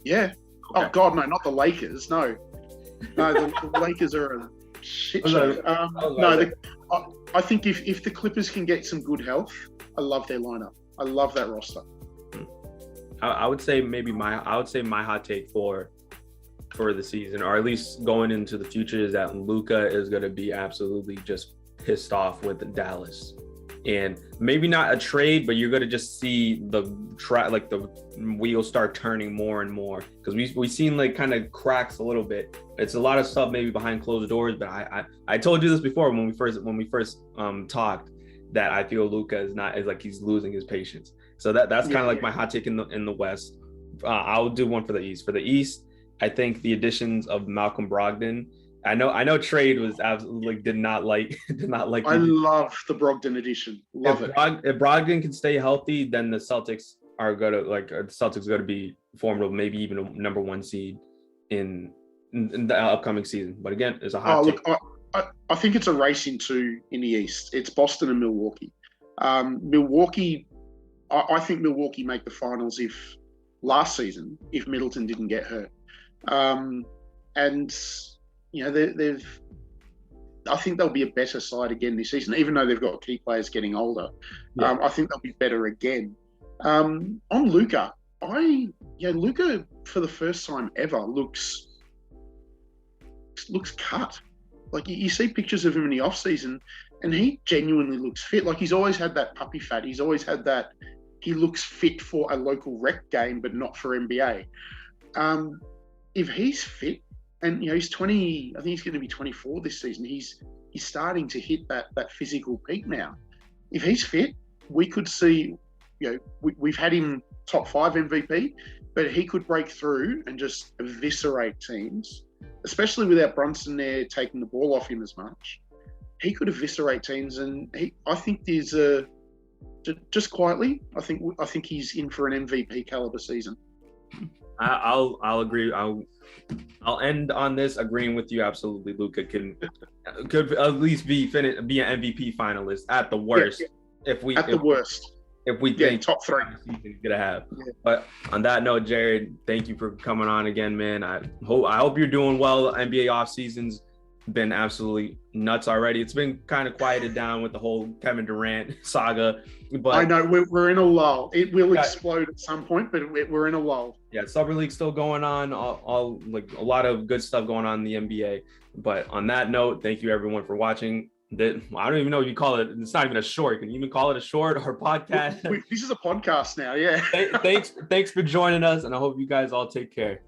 Yeah. Okay. Oh God, no, not the Lakers. No, the Lakers are a shit show. I think if the Clippers can get some good health, I love their lineup. I love that roster. I would say my hot take for the season, or at least going into the future, is that Luka is going to be absolutely just pissed off with Dallas. and maybe not a trade, but you're gonna just see the wheels start turning more and more, because we've seen like kind of cracks a little bit. It's a lot of stuff maybe behind closed doors, but I told you this before when we first talked, that I feel Luka is like he's losing his patience. So that's kind of like my hot take in the West. I'll do one for the East. For the East, I think the additions of Malcolm Brogdon. I know Trade was absolutely did not like. I love the Brogdon addition. Love it. If Brogdon can stay healthy, then the Celtics are gonna be formidable, maybe even a number one seed in the upcoming season. But again, it's a hot take. Look, I think it's a race in the East. It's Boston and Milwaukee. Milwaukee, I think Milwaukee make the finals last season if Middleton didn't get hurt. And you know, I think they'll be a better side again this season, even though they've got key players getting older. Yeah. I think they'll be better again. On Luka, Luka for the first time ever looks cut. Like you see pictures of him in the off season, and he genuinely looks fit. Like he's always had that puppy fat. He's always had that. He looks fit for a local rec game, but not for NBA. If he's fit, and you know he's 20, I think he's going to be 24 this season. He's starting to hit that physical peak now. If he's fit, we could see. You know, we've had him top 5 MVP, but he could break through and just eviscerate teams, especially without Brunson there taking the ball off him as much. He could eviscerate teams, and I think there's just quietly, I think he's in for an MVP caliber season. I'll agree. I'll end on this agreeing with you. Absolutely, Luka could at least be an MVP finalist at the worst. If we think top 3 he's gonna have. Yeah. But on that note, Jarrod, thank you for coming on again, man. I hope you're doing well. NBA off season's been absolutely nuts already. It's been kind of quieted down with the whole Kevin Durant saga. But I know we're in a lull. It will explode at some point, but we're in a lull. Yeah, Summer League's still going on. All like a lot of good stuff going on in the NBA. But on that note, thank you everyone for watching. I don't even know what you call it. It's not even a short. Can you even call it a short or podcast? This is a podcast now. Yeah. Thanks for joining us, and I hope you guys all take care.